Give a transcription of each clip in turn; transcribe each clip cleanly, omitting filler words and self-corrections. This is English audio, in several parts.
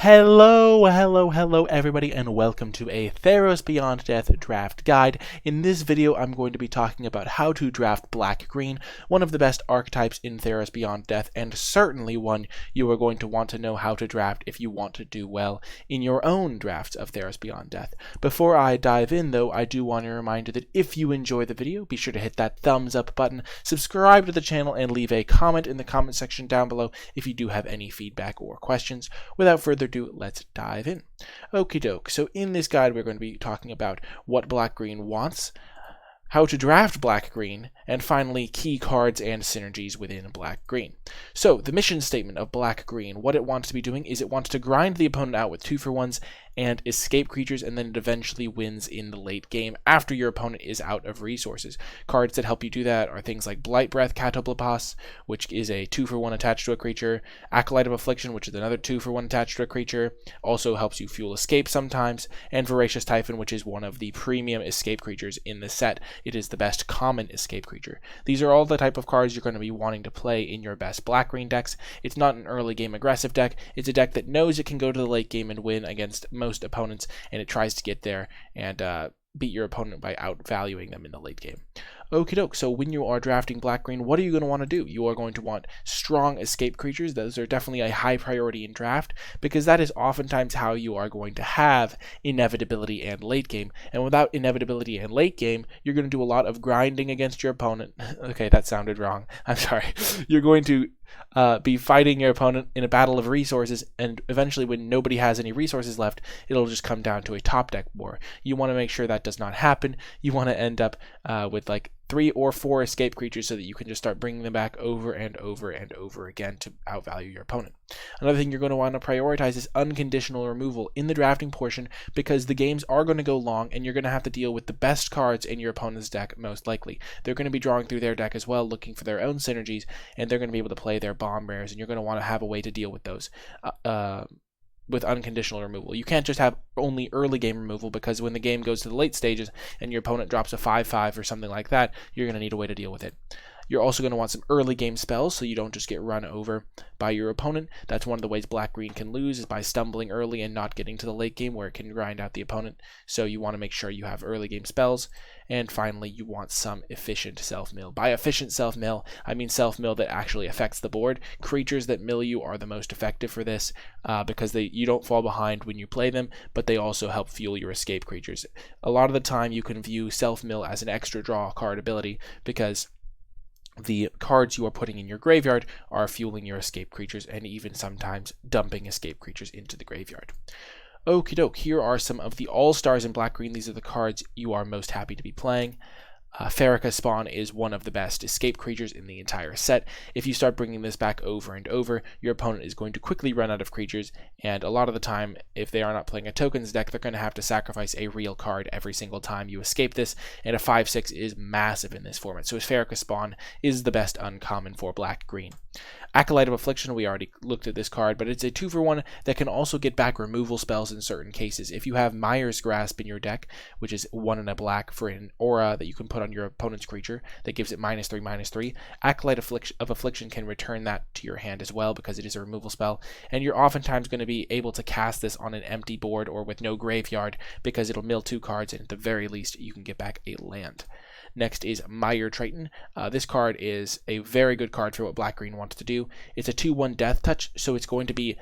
Hello everybody, and welcome to a Theros Beyond Death draft guide. In this video, I'm going to be talking about how to draft black-green, one of the best archetypes in Theros Beyond Death, and certainly one you are going to want to know how to draft if you want to do well in your own drafts of Theros Beyond Death. Before I dive in, though, I do want to remind you that if you enjoy the video, be sure to hit that thumbs up button, subscribe to the channel, and leave a comment in the comment section down below if you do have any feedback or questions. Without further ado, let's dive in. Okie doke. So in this guide, we're going to be talking about what black-green wants, how to draft black-green, and finally key cards and synergies within black-green. So the mission statement of black-green, what it wants to be doing is it wants to grind the opponent out with 2-for-1s and escape creatures, and then it eventually wins in the late game after your opponent is out of resources. Cards that help you do that are things like Blight Breath, Catoblepas, which is a 2-for-1 attached to a creature, Acolyte of Affliction, which is another 2-for-1 attached to a creature, also helps you fuel escape sometimes, and Voracious Typhon, which is one of the premium escape creatures in the set. It is the best common escape creature. These are all the type of cards you're going to be wanting to play in your best black-green decks. It's not an early game aggressive deck. It's a deck that knows it can go to the late game and win against most opponents, and it tries to get there and beat your opponent by outvaluing them in the late game. Okie doke, so when you are drafting black-green, what are you going to want to do? You are going to want strong escape creatures. Those are definitely a high priority in draft, because that is oftentimes how you are going to have inevitability and late game. And without inevitability and late game, you're going to do a lot of grinding against your opponent. Okay, that sounded wrong. I'm sorry. You're going to be fighting your opponent in a battle of resources, and eventually when nobody has any resources left, it'll just come down to a top deck war. You want to make sure that does not happen. You want to end up with like 3 or 4 escape creatures so that you can just start bringing them back over and over and over again to outvalue your opponent. Another thing you're going to want to prioritize is unconditional removal in the drafting portion, because the games are going to go long and you're going to have to deal with the best cards in your opponent's deck most likely. They're going to be drawing through their deck as well, looking for their own synergies, and they're going to be able to play their bomb rares, and you're going to want to have a way to deal with those. With unconditional removal. You can't just have only early game removal, because when the game goes to the late stages and your opponent drops a 5/5 or something like that, you're going to need a way to deal with it. You're also going to want some early game spells so you don't just get run over by your opponent. That's one of the ways black-green can lose, is by stumbling early and not getting to the late game where it can grind out the opponent. So you want to make sure you have early game spells. And finally, you want some efficient self-mill. By efficient self-mill, I mean self-mill that actually affects the board. Creatures that mill you are the most effective for this, because you don't fall behind when you play them, but they also help fuel your escape creatures. A lot of the time, you can view self-mill as an extra draw card ability, because the cards you are putting in your graveyard are fueling your escape creatures, and even sometimes dumping escape creatures into the graveyard. Okie doke, here are some of the all-stars in black-green. These are the cards you are most happy to be playing. Farrakha Spawn is one of the best escape creatures in the entire set. If you start bringing this back over and over, your opponent is going to quickly run out of creatures, and a lot of the time, if they are not playing a tokens deck, they're going to have to sacrifice a real card every single time you escape this, and a 5/6 is massive in this format. So Farrakha Spawn is the best uncommon for black-green. Acolyte of Affliction, we already looked at this card, but it's a 2-for-1 that can also get back removal spells in certain cases. If you have Mire's Grasp in your deck, which is 1 and a black for an aura that you can put on your opponent's creature that gives it -3/-3, Acolyte of Affliction can return that to your hand as well, because it is a removal spell, and you're oftentimes going to be able to cast this on an empty board or with no graveyard, because it'll mill 2 cards, and at the very least you can get back a land. Next is Mire Triton. This card is a very good card for what black-green wants to do. It's a 2/1 death touch, so it's going to be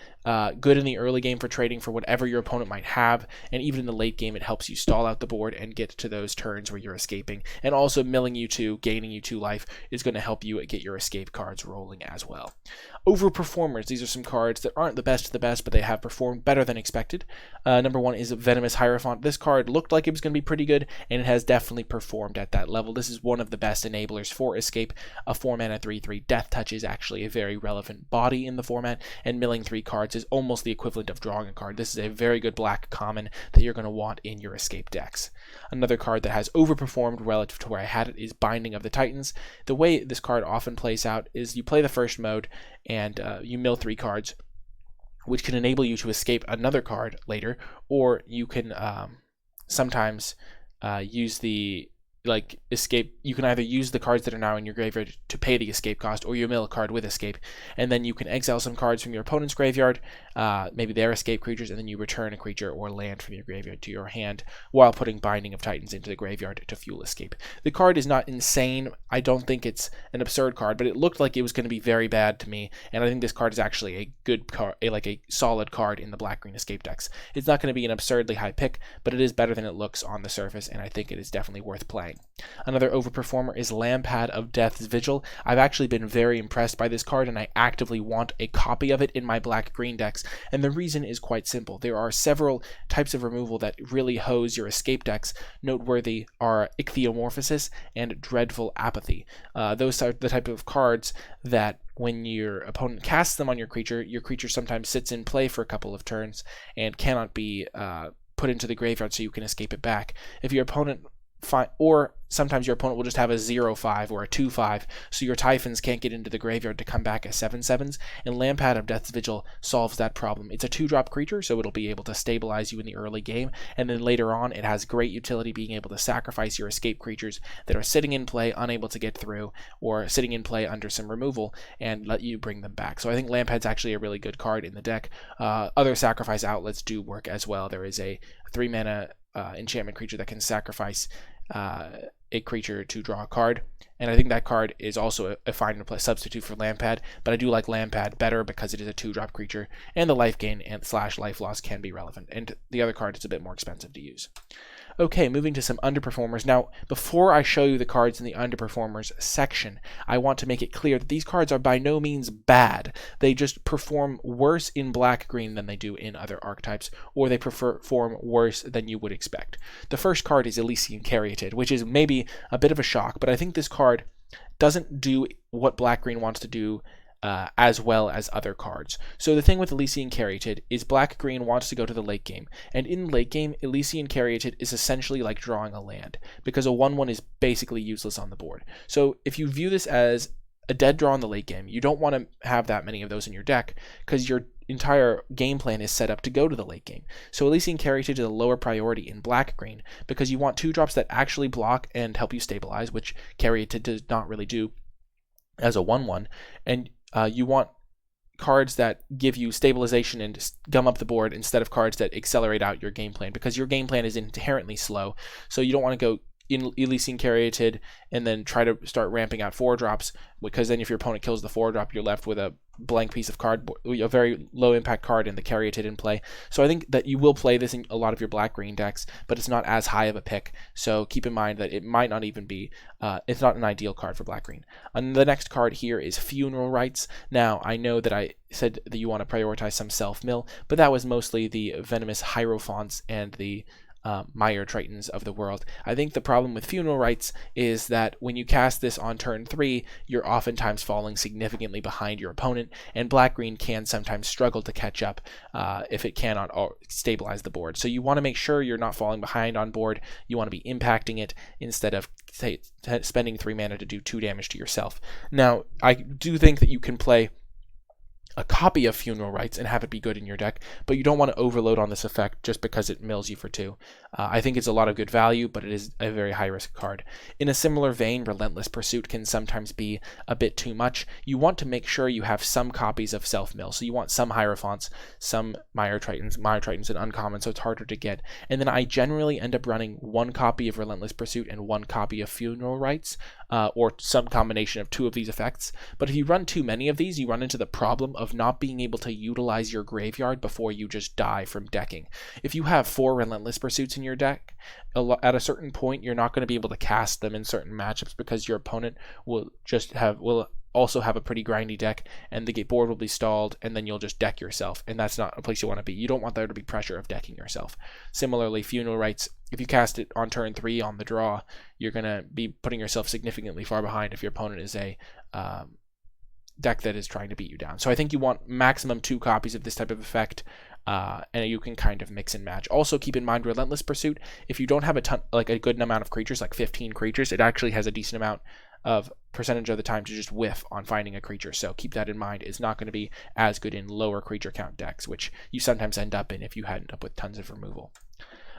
good in the early game for trading for whatever your opponent might have, and even in the late game it helps you stall out the board and get to those turns where you're escaping, and also milling you 2, gaining you 2 life is going to help you get your escape cards rolling as well. Overperformers, these are some cards that aren't the best of the best, but they have performed better than expected. Number 1 is Venomous Hierophant. This card looked like it was going to be pretty good, and it has definitely performed at that level. This is one of the best enablers for escape. A 4-mana 3/3 death touch is actually a very relevant body in the format, and milling 3 cards is almost the equivalent of drawing a card. This is a very good black common that you're going to want in your escape decks. Another card that has overperformed relative to where I had it is Binding of the Titans. The way this card often plays out is you play the first mode and you mill 3 cards, which can enable you to escape another card later, or you can sometimes use the like escape, you can either use the cards that are now in your graveyard to pay the escape cost, or you mill a card with escape, and then you can exile some cards from your opponent's graveyard, maybe their escape creatures, and then you return a creature or land from your graveyard to your hand while putting Binding of Titans into the graveyard to fuel escape. The card is not insane. I don't think it's an absurd card, but it looked like it was going to be very bad to me, and I think this card is actually a good card, like a solid card in the black-green escape decks. It's not going to be an absurdly high pick, but it is better than it looks on the surface, and I think it is definitely worth playing. Another overperformer is Lampad of Death's Vigil. I've actually been very impressed by this card, and I actively want a copy of it in my black-green decks, and the reason is quite simple. There are several types of removal that really hose your escape decks. Noteworthy are Ichthyomorphosis and Dreadful Apathy. Those are the type of cards that when your opponent casts them on your creature sometimes sits in play for a couple of turns and cannot be put into the graveyard so you can escape it back. If your opponent or sometimes your opponent will just have a 0/5 or a 2/5, so your Typhons can't get into the graveyard to come back as 7/7s, and Lampad of Death's Vigil solves that problem. It's a 2-drop creature, so it'll be able to stabilize you in the early game, and then later on it has great utility being able to sacrifice your escape creatures that are sitting in play, unable to get through, or sitting in play under some removal, and let you bring them back. So I think Lampad's actually a really good card in the deck. Other sacrifice outlets do work as well. There is a 3-mana enchantment creature that can sacrifice a creature to draw a card, and I think that card is also a fine substitute for Lampad, but I do like Lampad better because it is a 2-drop creature, and the life gain and / life loss can be relevant, and the other card is a bit more expensive to use. Okay, moving to some underperformers. Now, before I show you the cards in the underperformers section, I want to make it clear that these cards are by no means bad. They just perform worse in black-green than they do in other archetypes, or they perform worse than you would expect. The first card is Elysian Caryatid, which is maybe a bit of a shock, but I think this card doesn't do what black-green wants to do as well as other cards. So the thing with Elysian Caryatid is black-green wants to go to the late game, and in late game, Elysian Caryatid is essentially like drawing a land, because a 1/1 is basically useless on the board. So if you view this as a dead draw in the late game, you don't want to have that many of those in your deck, because your entire game plan is set up to go to the late game. So Elysian Caryatid is a lower priority in black-green, because you want 2-drops that actually block and help you stabilize, which Caryatid does not really do as a 1/1, and you want cards that give you stabilization and gum up the board instead of cards that accelerate out your game plan, because your game plan is inherently slow. So you don't want to go in Elysian Caryatid and then try to start ramping out 4-drops, because then if your opponent kills the 4-drop, you're left with a blank piece of cardboard, a very low impact card in the Caryatid in play. So I think that you will play this in a lot of your black-green decks, but it's not as high of a pick. So keep in mind that it might not even be, it's not an ideal card for black-green. And the next card here is Funeral Rites. Now, I know that I said that you want to prioritize some self-mill, but that was mostly the Venomous Hierophants and the Mire Tritons of the world. I think the problem with Funeral Rites is that when you cast this on turn 3, you're oftentimes falling significantly behind your opponent, and black-green can sometimes struggle to catch up if it cannot stabilize the board. So you want to make sure you're not falling behind on board. You want to be impacting it instead of spending 3 mana to do 2 damage to yourself. Now, I do think that you can play a copy of Funeral Rites and have it be good in your deck, but you don't want to overload on this effect just because it mills you for 2. I think it's a lot of good value, but it is a very high-risk card. In a similar vein, Relentless Pursuit can sometimes be a bit too much. You want to make sure you have some copies of Self-Mill, so you want some Hierophants, some Mire Tritons and uncommon, so it's harder to get. And then I generally end up running 1 copy of Relentless Pursuit and 1 copy of Funeral Rites, or some combination of 2 of these effects. But if you run too many of these, you run into the problem of not being able to utilize your graveyard before you just die from decking. If you have 4 Relentless Pursuits in your deck, at a certain point you're not going to be able to cast them in certain matchups, because your opponent will also have a pretty grindy deck, and the board will be stalled, and then you'll just deck yourself, and that's not a place you want to be. You don't want there to be pressure of decking yourself. Similarly, Funeral Rites, if you cast it on turn 3 on the draw, you're going to be putting yourself significantly far behind if your opponent is a deck that is trying to beat you down. So I think you want maximum 2 copies of this type of effect, and you can kind of mix and match. Also keep in mind Relentless Pursuit, if you don't have a good amount of creatures, like 15 creatures, it actually has a decent amount of percentage of the time to just whiff on finding a creature. So keep that in mind. It's not going to be as good in lower creature count decks, which you sometimes end up in if you end up with tons of removal.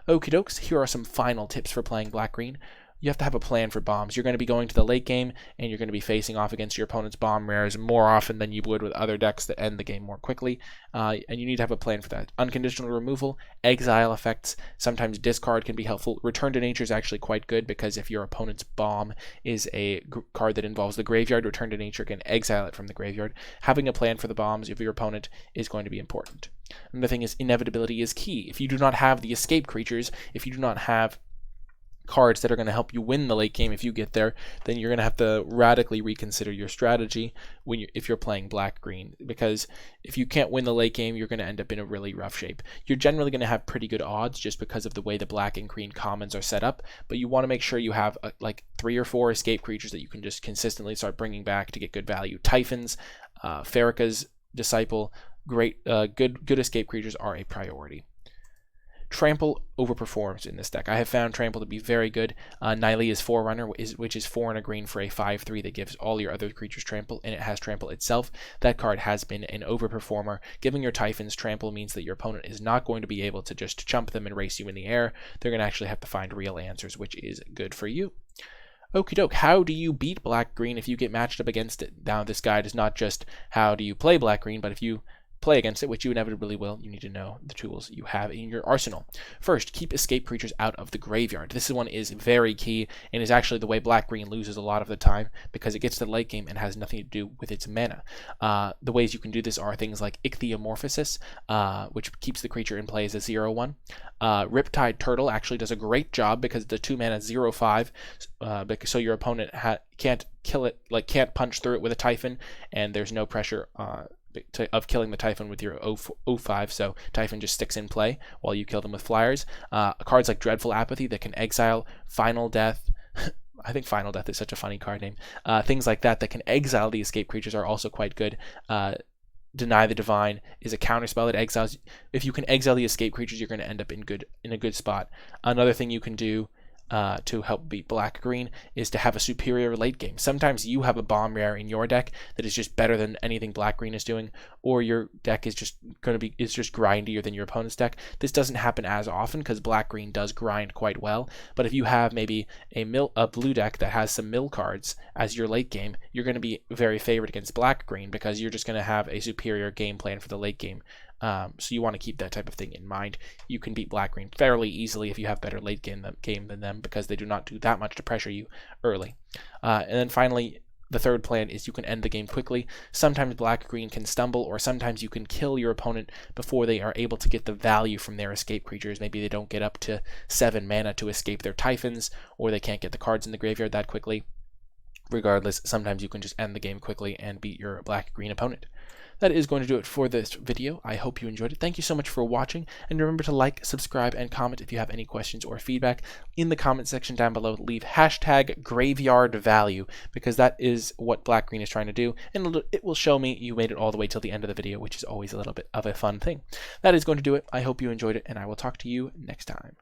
Okie dokes, here are some final tips for playing black-green. you have to have a plan for bombs. You're going to be going to the late game, and you're going to be facing off against your opponent's bomb rares more often than you would with other decks that end the game more quickly, and you need to have a plan for that. Unconditional removal, exile effects, sometimes discard can be helpful. Return to Nature is actually quite good, because if your opponent's bomb is a card that involves the graveyard, Return to Nature can exile it from the graveyard. Having a plan for the bombs of your opponent is going to be important. Another thing is inevitability is key. If you do not have the escape creatures, if you do not have cards that are going to help you win the late game if you get there, then you're going to have to radically reconsider your strategy if you're playing black-green, because if you can't win the late game, you're going to end up in a really rough shape. You're generally going to have pretty good odds just because of the way the black and green commons are set up, but you want to make sure you have like 3 or 4 escape creatures that you can just consistently start bringing back to get good value. Typhons, Farrakha's Disciple, good escape creatures are a priority. Trample overperforms in this deck. I have found Trample to be very good. Nile is Forerunner, which is 4 and a green for a 5/3 that gives all your other creatures Trample, and it has Trample itself. That card has been an overperformer. Giving your Typhons Trample means that your opponent is not going to be able to just chump them and race you in the air. They're going to actually have to find real answers, which is good for you. Okie doke, how do you beat black-green if you get matched up against it? Now, this guide is not just how do you play black-green, but if you play against it, which you inevitably will, you need to know the tools you have in your arsenal. First, keep escape creatures out of the graveyard. This one is very key and is actually the way black-green loses a lot of the time, because it gets to the late game and has nothing to do with its mana. The ways you can do this are things like Ichthyomorphosis, which keeps the creature in play as a 0/1. Riptide Turtle actually does a great job because it's a 2-mana 0/5, so your opponent can't kill it, can't punch through it with a Typhon, and there's no pressure of killing the Typhon with your 0/5, so Typhon just sticks in play while you kill them with flyers. Cards like Dreadful Apathy that can exile, Final Death. I think Final Death is such a funny card name. Things like that can exile the escape creatures are also quite good. Deny the Divine is a counterspell that exiles. If you can exile the escape creatures, you're going to end up in a good spot. Another thing you can do to help beat black-green is to have a superior late game. Sometimes you have a bomb rare in your deck that is just better than anything black-green is doing, or your deck is just grindier than your opponent's deck. This doesn't happen as often because black-green does grind quite well, but if you have maybe a blue deck that has some mill cards as your late game, you're going to be very favored against black-green because you're just going to have a superior game plan for the late game. So you want to keep that type of thing in mind. You can beat black-green fairly easily if you have better late game than them, because they do not do that much to pressure you early. And then finally, the third plan is you can end the game quickly. Sometimes black-green can stumble, or sometimes you can kill your opponent before they are able to get the value from their escape creatures. Maybe they don't get up to 7 mana to escape their Typhons, or they can't get the cards in the graveyard that quickly. Regardless, sometimes you can just end the game quickly and beat your black-green opponent. That is going to do it for this video. I hope you enjoyed it. Thank you so much for watching, and remember to like, subscribe, and comment if you have any questions or feedback. In the comment section down below, leave #GraveyardValue, because that is what black-green is trying to do, and it will show me you made it all the way till the end of the video, which is always a little bit of a fun thing. That is going to do it. I hope you enjoyed it, and I will talk to you next time.